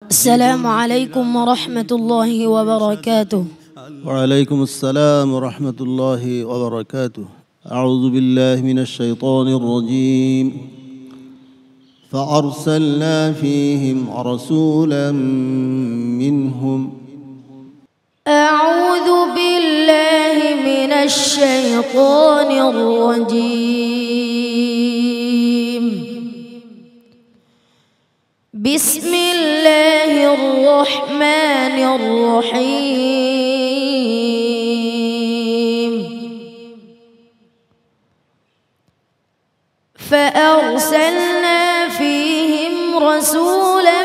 السلام عليكم ورحمة الله وبركاته. وعليكم السلام ورحمة الله وبركاته. أعوذ بالله من الشيطان الرجيم. فأرسلنا فيهم رسولا منهم. أعوذ بالله من الشيطان الرجيم. بسم الله الرحمن الرحيم. فأرسلنا فيهم رسولا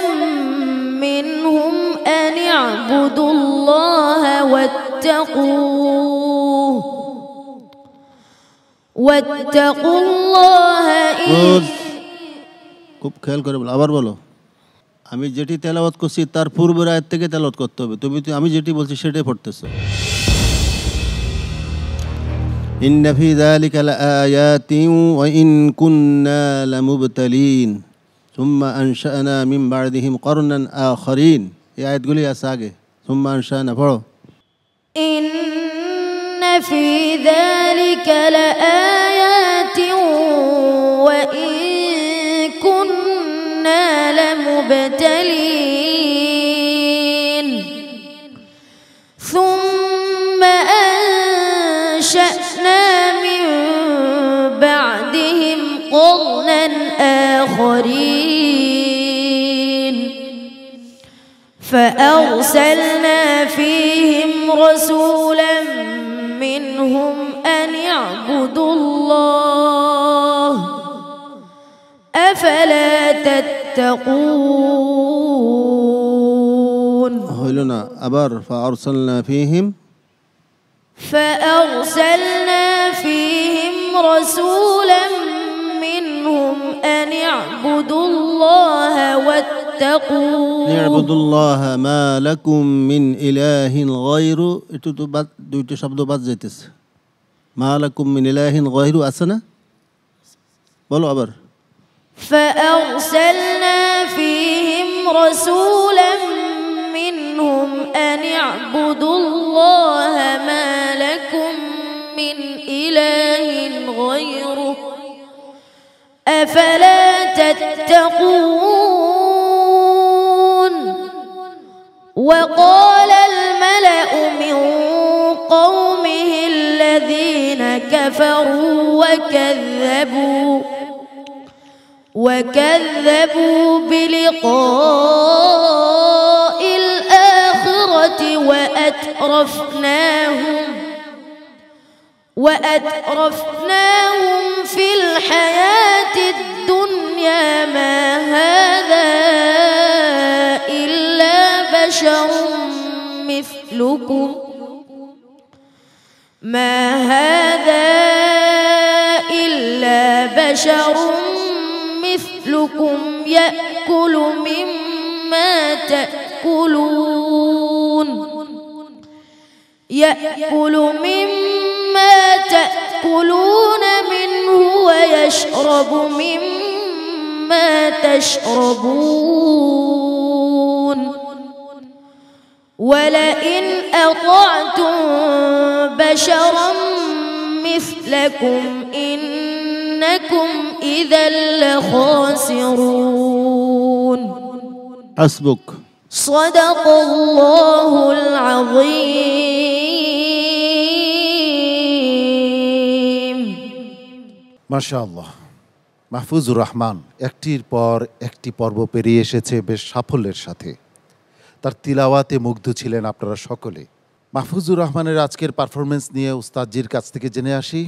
منهم أن اعبدوا الله واتقوا الله খুব খেয়াল করে বলো, আবার বলো। আমি যেটি তেলাওয়াত করছি তার পূর্বের আয়াত থেকে তেলাওয়াত করতে হবে। আমি যেটি বলছি সেটাই পড়তেছো। ইন্না ফি যালিকা লাআয়াতিন ওয়া ইন কুন্না লামুবতালিন সুম্মা আনশা'না মিন বা'দিহিম করনান আখারিন। এই আয়াতগুলি আছে আগে। সুম্মা আনশা'না পড়ো। ইন্না ফি যালিকা লাআয়াতিন ওয়া ইন কুন্না লামুবতালিন সুম্মা আনশা'না মিন বা'দিহিম করনান آخرين فأرسلنا فيهم رسولا منهم أن اعبدوا الله أفلا تتقون. هلنا أبر فأرسلنا فيهم رسولا منهم أن اعبدوا الله واتقوا اعبدوا الله ما لكم من إله غيره. একটু তো দুইটা শব্দ বাদ যাইতেছে। মা লাকুম মিন ইলাহিন গায়রু আছে না? বলো আবার। فأرسلنا فيهم رسولا منهم أن اعبدوا الله ما لكم من إله غيره أفلا تتقون. وقال الملأ من قومه الذين كفروا وكذبوا بلقاء الآخرة وأترفناهم في الحياة الدنيا ما هذا إلا بشر مثلكم يأكل مما تأكلون منه ويشرب مما تشربون ولئن أطعتم بشرا مثلكم إنكم إذا لخاسرون. حسبك. صدق الله العظيم. মাশাআল্লাহ। মাহফুজুর রহমান একটির পর একটি পর্ব পেরিয়ে এসেছে বেশ সাফল্যের সাথে। তার তিলাওয়াতে মুগ্ধ ছিলেন আপনারা সকলে। মাহফুজুর রহমানের আজকের পারফরমেন্স নিয়ে উস্তাদজির কাছ থেকে জেনে আসি,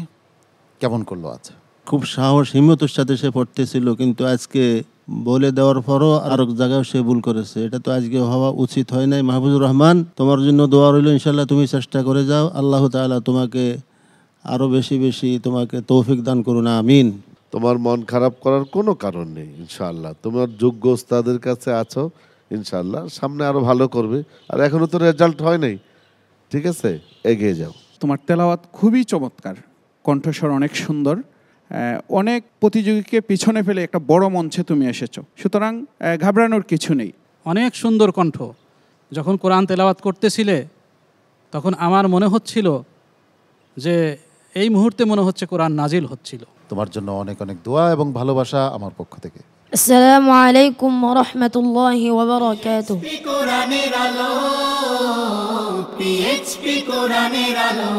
কেমন করলো আজ? খুব সাহস হিম্মতের সাথে সে পড়তেছিল, কিন্তু আজকে বলে দেওয়ার পরও আর এক জায়গায় সে ভুল করেছে। এটা তো আজকে হওয়া উচিত হয় নাই। মাহফুজুর রহমান, তোমার জন্য দোয়া রইল। ইনশাল্লাহ তুমি চেষ্টা করে যাও। আল্লাহ তাআলা তোমাকে আরো বেশি বেশি তোমাকে তৌফিক দান করুন, আমিন। তোমার মন খারাপ করার কোনো কারণ নেই। ইনশাআল্লাহ তোমার যোগ্য ওস্তাদের কাছে আছো, ইনশাআল্লাহ সামনে আরো ভালো করবে। আর এখনো তো রেজাল্ট হয় নাই, ঠিক আছে, এগিয়ে যাও। তোমার তেলাওয়াত খুবই চমৎকার, কণ্ঠস্বর অনেক সুন্দর, অনেক প্রতিযোগীকে পিছনে ফেলে একটা বড় মঞ্চে তুমি এসেছো, সুতরাং ঘাবড়ানোর কিছু নেই। অনেক সুন্দর কণ্ঠ। যখন কোরআন তেলাওয়াত করতেছিলে তখন আমার মনে হচ্ছিল যে এই মুহূর্তে মনে হচ্ছে কোরআন নাজিল হচ্ছিল। তোমার জন্য অনেক অনেক দোয়া এবং ভালোবাসা আমার পক্ষ থেকে। আসসালামু আলাইকুম ওয়া রাহমাতুল্লাহি ওয়া বারাকাতুহু। কোরআনের আলো, PHP কোরআনের আলো।